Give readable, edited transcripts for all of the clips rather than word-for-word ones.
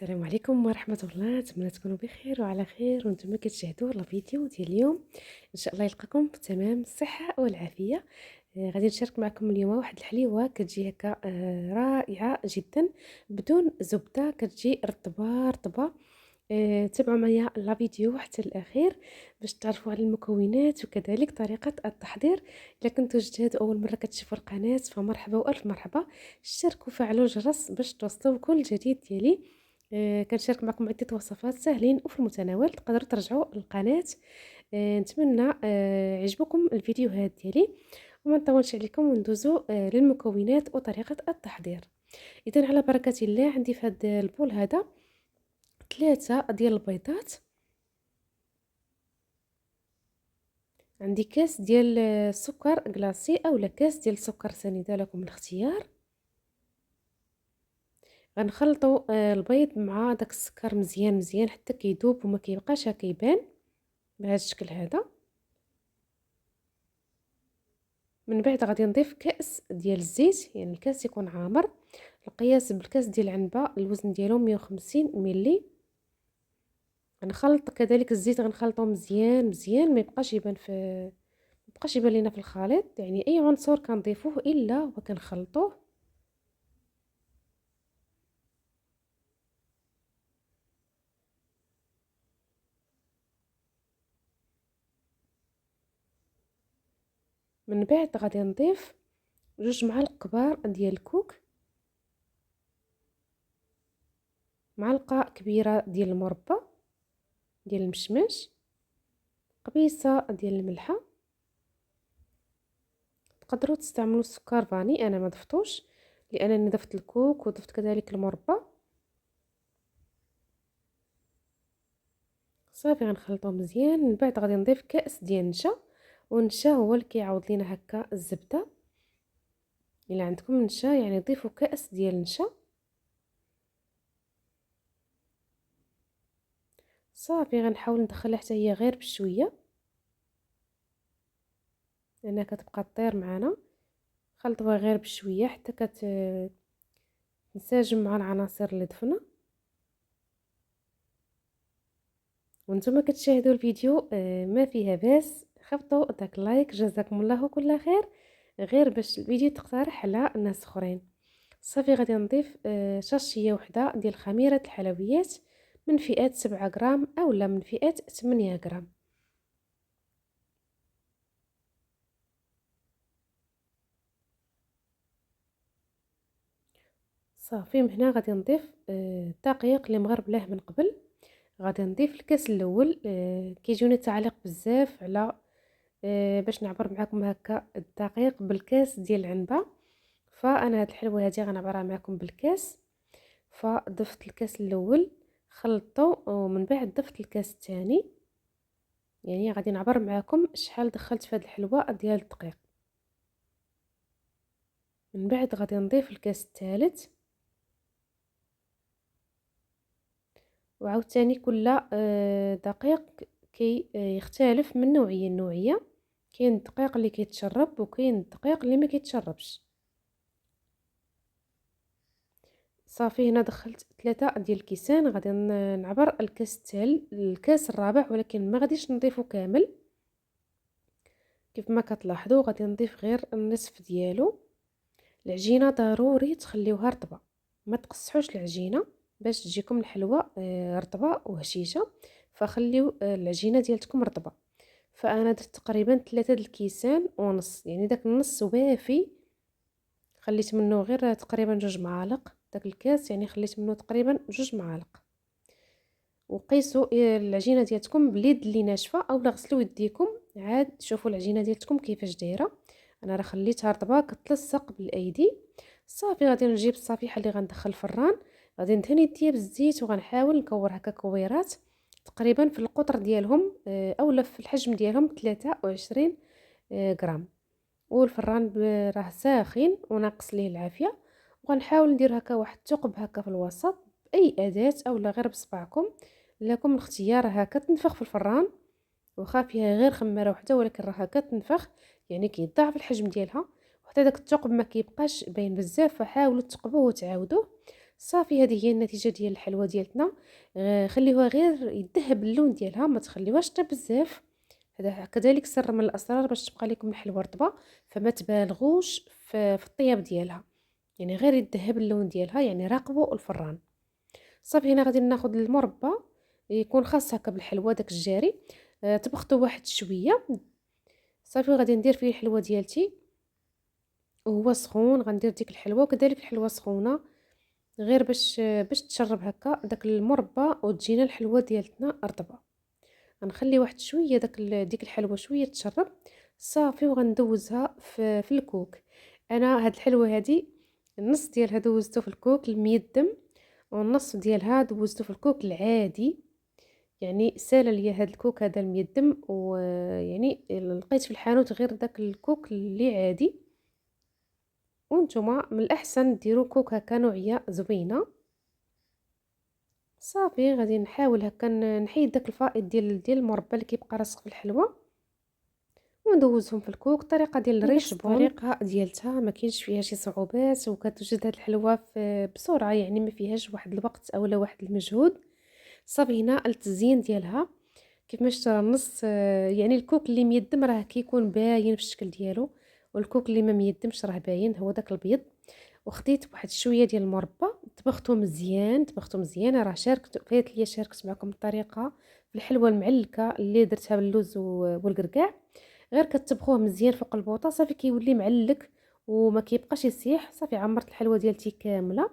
السلام عليكم ورحمة الله، نتمنى تكونوا بخير وعلى خير وانتم كتشاهدوا لا فيديو ديال اليوم. ان شاء الله يلقاكم في تمام الصحة والعافية. غادي نشارك معكم اليوم واحد الحليوة كتجي هكا رائعة جدا بدون زبدة، كتجي رطبة رطبة. تابعوا معايا لا فيديو حتى الاخير باش تعرفوا على المكونات وكذلك طريقة التحضير. الا كنتوا جداد اول مرة كتشوفوا القناة فمرحبا والف مرحبا، اشتركوا وفعلوا الجرس باش توصلوا كل جديد ديالي. كنشارك معكم عدة وصفات ساهلين وفي المتناول، تقدروا ترجعوا للقناة. نتمنى يعجبكم الفيديوهات ديالي وما نطولش عليكم وندوزو للمكونات وطريقة التحضير. اذا على بركة الله، عندي في هذا البول هذا 3 ديال البيضات، عندي كاس ديال السكر كلاصي اولا كاس ديال السكر سنيده لكم الاختيار. غنخلطوا البيض مع داك السكر مزيان مزيان حتى كيذوب وما كيبقاش كيبان بهذا الشكل هذا. من بعد غادي نضيف كاس ديال الزيت، يعني الكاس يكون عامر، القياس بالكاس ديال العنبه الوزن ديالو 150 ملي. غنخلط كذلك الزيت، غنخلطو مزيان مزيان ما يبقاش يبان لينا في الخليط، يعني اي عنصر كنضيفوه الا وكنخلطوه. من بعد غادي نضيف 2 معالق كبار ديال الكوك، معلقه كبيره ديال المربى ديال المشماش، قبيصه ديال الملحه. تقدروا تستعملوا السكر فاني، انا ما ضفتوش لانني ضفت الكوك وضفت كذلك المربى. صافي غنخلطهم مزيان. من بعد غادي نضيف كاس ديال النشا، والنشا هو اللي كيعوض لينا هكا الزبده. الا عندكم نشا يعني ضيفوا كاس ديال النشا. صافي غنحاول ندخلها حتى هي غير بشويه لانها كتبقى طير معنا. خلطوها غير بشويه حتى تنسجم مع العناصر اللي ضفنا. وانتم كتشاهدوا الفيديو ما فيها باس خبطوا داك لايك، جزاكم الله كل خير، غير باش الفيديو تقترح على الناس اخرين. صافي غادي نضيف شاشيه وحده ديال خميره الحلويات من فئه 7 غرام اولا من فئه 8 غرام. صافي من هنا غادي نضيف الدقيق اللي مغربلاه من قبل. غادي نضيف الكاس الاول، كيجوني تعليق بزاف على باش نعبر معكم هكا الدقيق بالكاس ديال العنبه، فانا هاد الحلوه هادي غنعبرها معكم بالكاس. فضفت الكاس الاول خلطته ومن بعد ضفت الكاس الثاني، يعني غادي نعبر معكم شحال دخلت في هاد الحلوه ديال الدقيق. من بعد غادي نضيف الكاس الثالث، وعاوتاني كل دقيق كي يختلف من نوعيه لنوعيه. كاين الدقيق اللي كيتشرب وكاين الدقيق اللي ما كيتشربش. صافي هنا دخلت 3 ديال الكيسان. غادي نعبر الكاس الرابع، ولكن ما غاديش نضيفه كامل كيف ما كتلاحظوا، غادي نضيف غير النصف ديالو. العجينه ضروري تخليوها رطبه، ما تقصحوش العجينه باش تجيكم الحلوه رطبه وهشيشه، فخليو العجينه ديالتكم رطبه. فانا درت تقريبا 3 د الكيسان ونص، يعني داك النص وافي. خليت منه غير تقريبا 2 معالق، داك الكاس يعني خليت منه تقريبا 2 معالق. وقيسوا العجينه ديالتكم باليد اللي ناشفه اولا غسلوا يديكم عاد شوفوا العجينه ديالتكم كيفاش دايره. انا راه خليتها رطبه كتلصق بالايدي. صافي غادي نجيب الصفيحه اللي غندخل الفران، غادي ندهن يديا بالزيت وغنحاول نكور هكا كويرات تقريبا في القطر ديالهم اولا في الحجم ديالهم 23 غرام. والفران راه ساخن وناقص ليه العافيه. وغنحاول ندير هكا واحد الثقب هكا في الوسط باي اداه اولا غير بصبعكم، لكم الاختيار. هكا تنفخ في الفران واخا فيها غير خماره وحده، ولكن راه هكا تنفخ يعني كيضاعف الحجم ديالها، وحتى داك الثقب ما كيبقاش باين بزاف. فحاولوا تثقبوه وتعاودوه. صافي هذه هي النتيجه ديال الحلوه ديالتنا. خليوها غير يذهب اللون ديالها، ما تخليوهاش طيب بزاف. هذا كذلك سر من الاسرار باش تبقى لكم الحلوه رطبه، فما تبالغوش في الطياب ديالها، يعني غير يذهب اللون ديالها، يعني راقبوا الفران. صافي هنا غادي ناخذ المربى، يكون خاص هكا بالحلوه داك الجاري. طبختو واحد شويه. صافي غادي ندير فيه الحلوه ديالتي وهو سخون، غندير ديك الحلوه وكذلك الحلوه سخونه، غير باش تشرب هكا داك المربى وتجينا الحلوه ديالتنا رطبه. غنخلي واحد شويه ديك الحلوه شويه تشرب. صافي وغندوزها في الكوك. انا هاد الحلوه هادي النص ديالها دوزته في الكوك الميدم، والنص ديالها دوزته في الكوك العادي. يعني سال ليا هاد الكوك هذا الميدم، ويعني لقيت في الحانوت غير داك الكوك اللي عادي. وانتم من الاحسن ديروا كوك هكا نوعيه زوينه. صافي غادي نحاول هكا نحيد داك الفائض ديال المربى اللي كيبقى راسخ في الحلوه، وندوزهم في الكوك. الطريقه ديال الريش الطريقه ديالتها ما كاينش فيها شي صعوبات، وكتوجد هاد الحلوه بسرعه، يعني ما فيهاش واحد الوقت اولا واحد المجهود. صافي هنا التزيين ديالها كيفاش ترى النص، يعني الكوك اللي ميدم راه كيكون باين في الشكل ديالو، والكوك اللي ما ميدمش راه باين هو داك البيض. وخديت واحد شويه ديال المربى، طبختو مزيان طبختو مزيان. راه فايت ليا شاركت معكم الطريقه في الحلوه المعلكه اللي درتها باللوز والكركاع. غير كتطبخوه مزيان فوق البوطه صافي كيولي معلك وما كيبقاش يسيح. صافي عمرت الحلوه ديالتي كامله،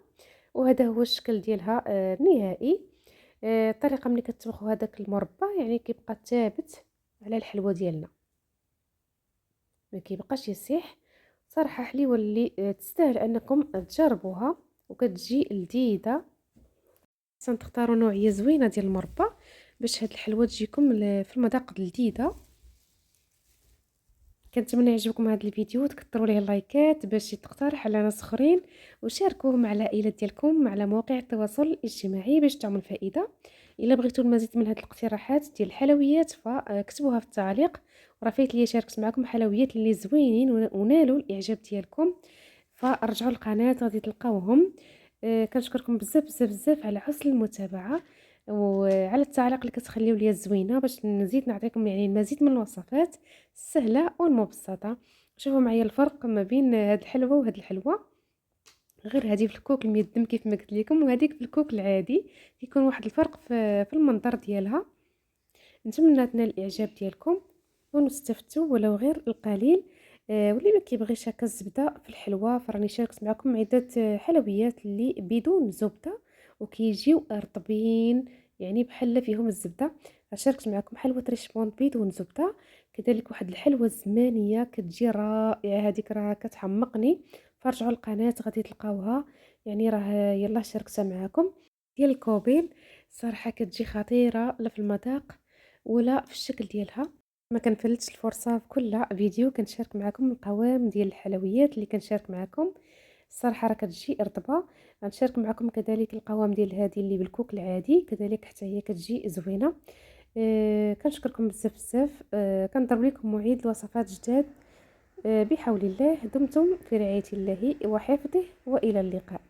وهذا هو الشكل ديالها النهائي. الطريقه ملي كتطبخوا هذاك المربى يعني كيبقى ثابت على الحلوه ديالنا، ما كيبقاش يسيح. صراحه حليوه اللي تستاهل انكم تجربوها، وكتجي لذيذه. خصنا تختاروا نوعيه زوينه ديال المربى باش هاد الحلوه تجيكم في المذاق لذيذه. كنتمنى يعجبكم هذا الفيديو وتكثروا ليه اللايكات باش تقترح على ناس اخرين، وشاركوه مع العائله ديالكم على مواقع التواصل الاجتماعي باش تعمل فائده. الا بغيتوا المزيد من هذه الاقتراحات ديال الحلويات فاكتبوها في التعليق. وراه فايت ليا شاركت معكم حلويات اللي زوينين ونالوا الاعجاب ديالكم، فرجعوا القناه غادي تلقاوهم. كنشكركم بزاف بزاف بزاف على حسن المتابعه وعلى التعليق اللي كتخليو ليا الزوينه، باش نزيد نعطيكم يعني المزيد من الوصفات السهله والمبسطه. شوفوا معايا الفرق ما بين هاد الحلوه وهاد الحلوه، غير هذه في الكوك الميدم كيف ما قلت لكم، وهذيك في الكوك العادي كيكون واحد الفرق في المنظر ديالها. نتمنى تنال الاعجاب ديالكم ونستفدوا ولو غير القليل. واللي ما كيبغيش هكا الزبده في الحلوه فراني شاركت معكم عده حلويات اللي بدون زبده وكيجيو رطبين، يعني بحال فيهم الزبده. شاركت معكم حلوه ريشموند بدون زبده، كذلك واحد الحلوه الزمانيه كتجي رائعه، هذيك راه كتحمقني. فرجعوا القناه غادي تلقاوها، يعني راه يلا شاركتها معكم. ديال الكوبيل صراحه كتجي خطيره لا في المذاق ولا في الشكل ديالها. ما كنفلتش الفرصه في كل فيديو كنشارك معكم القوام ديال الحلويات اللي كنشارك معكم. الصراحه راه كتجي رطبه. غنشارك معكم كذلك القوام ديال هذه اللي بالكوك العادي، كذلك حتى هي كتجي زوينه. كنشكركم بزاف بزاف. كنضرب لكم موعد لوصفات جداد. بحول الله. دمتم في رعايه الله وحفظه، والى اللقاء.